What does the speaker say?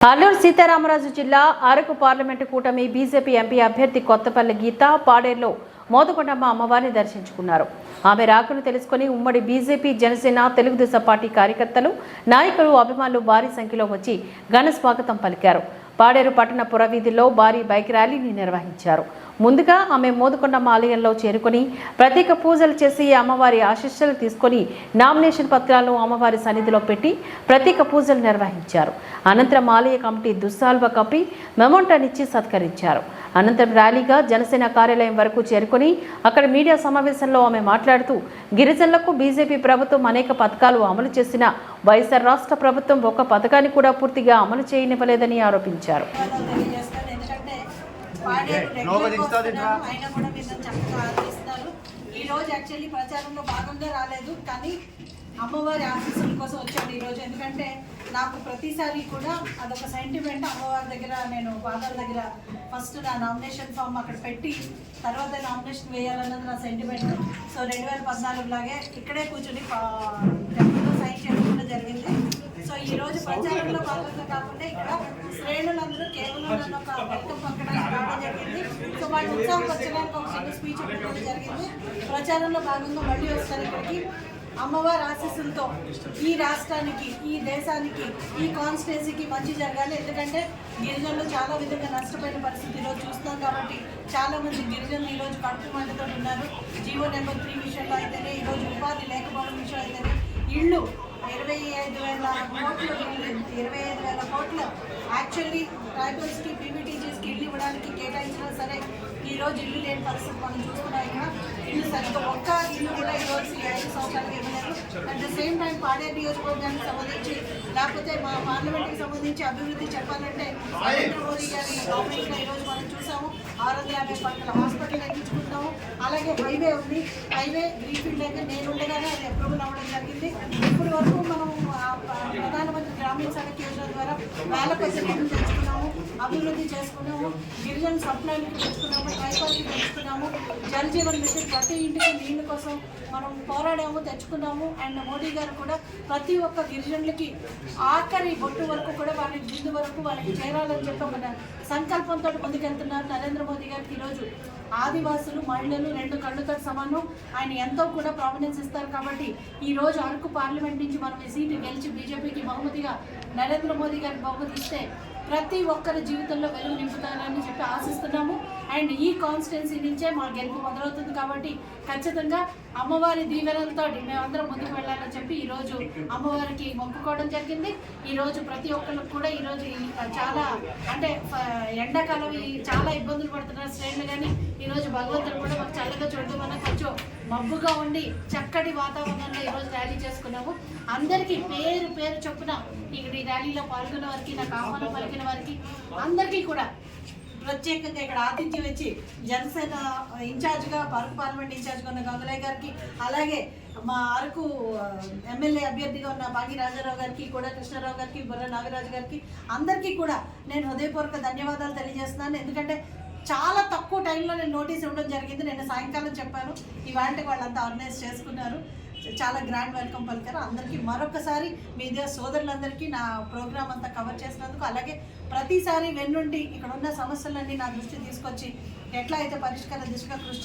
అల్లూరు సీతారామరాజు జిల్లా అరకు పార్లమెంటు కూటమి BJP MP అభ్యర్థి కొత్తపల్లి గీత పాడేరులో మోదకొండమ్మ అమ్మవారిని దర్శించుకున్నారు. ఆమె రాకను తెలుసుకుని ఉమ్మడి బీజేపీ, జనసేన, తెలుగుదేశం పార్టీ కార్యకర్తలు, నాయకులు, అభిమానులు భారీ సంఖ్యలో వచ్చి ఘన స్వాగతం పలికారు. పాడేరు పట్టణ పురవీధుల్లో భారీ బైక్ ర్యాలీని నిర్వహించారు. ముందుగా ఆమె మోదకొండమ్మ ఆలయంలో చేరుకుని ప్రత్యేక పూజలు చేసి అమ్మవారి ఆశీస్సులు తీసుకొని నామినేషన్ పత్రాలను అమ్మవారి సన్నిధిలో పెట్టి ప్రత్యేక పూజలు నిర్వహించారు. అనంతరం ఆలయ కమిటీ దుస్సాల్వ కప్పి మెమోంటానిచ్చి సత్కరించారు. అనంతరం ర్యాలీగా జనసేన కార్యాలయం వరకు చేరుకుని అక్కడ మీడియా సమావేశంలో ఆమె మాట్లాడుతూ గిరిజనులకు బీజేపీ ప్రభుత్వం అనేక పథకాలు అమలు చేసిన వైఎస్ఆర్ రాష్ట్ర ప్రభుత్వం ఒక్క పథకాన్ని కూడా పూర్తిగా అమలు చేయనివ్వలేదని ఆరోపించారు. ప్రచారంలో భాగంగా రాలేదు, కానీ అమ్మవారి ఆశీస్సుల కోసం వచ్చాను ఈరోజు. ఎందుకంటే నాకు ప్రతిసారి కూడా అదొక సెంటిమెంట్. అమ్మవారి దగ్గర నేను పాదాల దగ్గర ఫస్ట్ నా నామినేషన్ ఫామ్ అక్కడ పెట్టి తర్వాత నామినేషన్ వేయాలన్నది నా సెంటిమెంట్. సో 2014 లాగే ఇక్కడే కూర్చొని టెంపుల్లో సైన్ చేయడం జరిగింది. సో ఈరోజు ప్రచారంలో భాగంగా కాకుండా ఇక్కడ శ్రేణులందరూ కేవలం నన్ను ఒక వెల్కమ్ పక్కడానికి రావడం జరిగింది. సో వాళ్ళు ఉత్సాహపరచడానికి ఒక చిన్న స్పీచ్ పెట్టడం జరిగింది. ప్రచారంలో భాగంగా మళ్ళీ వస్తారు ఇక్కడికి. అమ్మవారి ఆశీస్సులతో ఈ రాష్ట్రానికి, ఈ దేశానికి, ఈ కాన్స్టిట్యున్సీకి మంచి జరగాలి. ఎందుకంటే గిరిజనులు చాలా విధంగా నష్టపోయిన పరిస్థితి ఈరోజు చూస్తాం. కాబట్టి చాలామంది గిరిజనులు ఈరోజు కడుపు మంటతో ఉన్నారు. జీవో నెంబర్ 3 విషయంలో అయితేనే, ఈరోజు ఉపాధి లేకపోవడం విషయం అయితేనే, ఇళ్ళు 25,000 కోట్లు యాక్చువల్లీ ట్రైబల్స్కి, పీవీటీజీస్కి ఇల్లు ఇవ్వడానికి కేటాయించినా సరే ఈరోజు ఇల్లు లేని పరిస్థితి మనం చూస్తున్నాం. ఇక్కడ ఇల్లు సరిగ్గా ఒక్క ఇల్లు కూడా ఈరోజు 5 సంవత్సరాలకు ఇవ్వలేదు. At the same time Paderu నియోజకవర్గానికి సంబంధించి, లేకపోతే మా పార్లమెంట్కి సంబంధించి అభివృద్ధి చెప్పాలంటే నరేంద్ర మోదీ గారి గవర్నమెంట్లో ఈరోజు మనం చూసాము. 650 పక్కన హాస్పిటల్ ఎక్కించుకుంటాము. అలాగే హైవే ఉంది. హైవే గ్రీన్ఫీల్డ్ అయితే నేను ఉండగానే అది అప్రూవల్ అవ్వడం జరిగింది. ఇప్పటి వరకు మనం ప్రధానమంత్రి గ్రామీణ సడక్ యోజన ద్వారా వేల కొద్ది నిధులు తెచ్చుకున్నాము, అభివృద్ధి చేసుకున్నాము, గిరిజన సప్లైలు తెచ్చుకున్నాము, ట్రైబల్కి తెచ్చుకున్నాము, జల్ జీవన్ మిషన్ ప్రతి ఇంటికి నీళ్ళ కోసం మనం పోరాడాము, తెచ్చుకున్నాము. అండ్ మోడీ గారు కూడా ప్రతి ఒక్క గిరిజనులకి ఆఖరి బొట్టు వరకు కూడా వాళ్ళకి బిందు వరకు వాళ్ళకి చేరాలని చెప్పి ఒక సంకల్పంతో ముందుకెళ్తున్నారు నరేంద్ర మోదీ గారికి. ఈరోజు ఆదివాసులు, మహిళలు 2 కళ్ళుతో సమానం. ఆయన ఎంతో కూడా ప్రామినెన్స్ ఇస్తారు. కాబట్టి ఈరోజు అరకు పార్లమెంట్ నుంచి మనం ఈ సీటు గెలిచి బీజేపీకి బహుమతిగా నరేంద్ర మోదీ గారికి బహుమతి ఇస్తే ప్రతి ఒక్కరి జీవితంలో వెలుగు నింపుతారని చెప్పి ఆశిస్తున్నాము. అండ్ ఈ కాన్స్టిట్యున్సీ నుంచే మా గెలుపు మొదలవుతుంది. కాబట్టి ఖచ్చితంగా అమ్మవారి దీవెనలతో మేమందరం ముందుకు వెళ్ళాలని చెప్పి ఈరోజు అమ్మవారికి మొక్కుకోవడం జరిగింది. ఈరోజు ప్రతి ఒక్కరికి కూడా ఈరోజు చాలా అంటే ఎండాకాలం చాలా ఇబ్బందులు పడుతున్నారు శ్రేణులు, కానీ ఈరోజు భగవంతుడు కూడా మాకు చల్లగా చూడడం వల్ల కొంచెం మబ్బుగా ఉండి చక్కటి వాతావరణంలో ఈరోజు ర్యాలీ చేసుకున్నాము. అందరికీ పేరు పేరు చొప్పున ఇక్కడ ఈ ర్యాలీలో పాల్గొన్న వారికి, నాకు ఆహ్వానం పలికిన వారికి అందరికీ కూడా ప్రత్యేకంగా ఇక్కడ ఆతిథ్యం ఇచ్చి జనసేన ఇన్ఛార్జ్గా, అరకు పార్లమెంట్ ఇన్ఛార్జ్గా ఉన్న గంగులయ్య గారికి, అలాగే మా అరకు ఎమ్మెల్యే అభ్యర్థిగా ఉన్న బాగి రాజారావు గారికి కూడా, కృష్ణారావు గారికి, బుర్ర నాగరాజు గారికి అందరికీ కూడా నేను హృదయపూర్వక ధన్యవాదాలు తెలియజేస్తున్నాను. ఎందుకంటే చాలా తక్కువ టైంలో నేను నోటీస్ ఇవ్వడం జరిగింది. నేను సాయంకాలం చెప్పాను, ఇవాళకి వాళ్ళంతా ఆర్గనైజ్ చేసుకున్నారు. చాలా గ్రాండ్ వెల్కమ్ పలికారు. అందరికీ మరొకసారి మీడియా సోదరులందరికీ నా ప్రోగ్రామ్ అంతా కవర్ చేసినందుకు, అలాగే ప్రతిసారి వెన్నుండి ఇక్కడ ఉన్న సమస్యలన్నీ నా దృష్టికి తీసుకొచ్చి ఎట్లా అయితే పరిష్కార దిశగా కృషి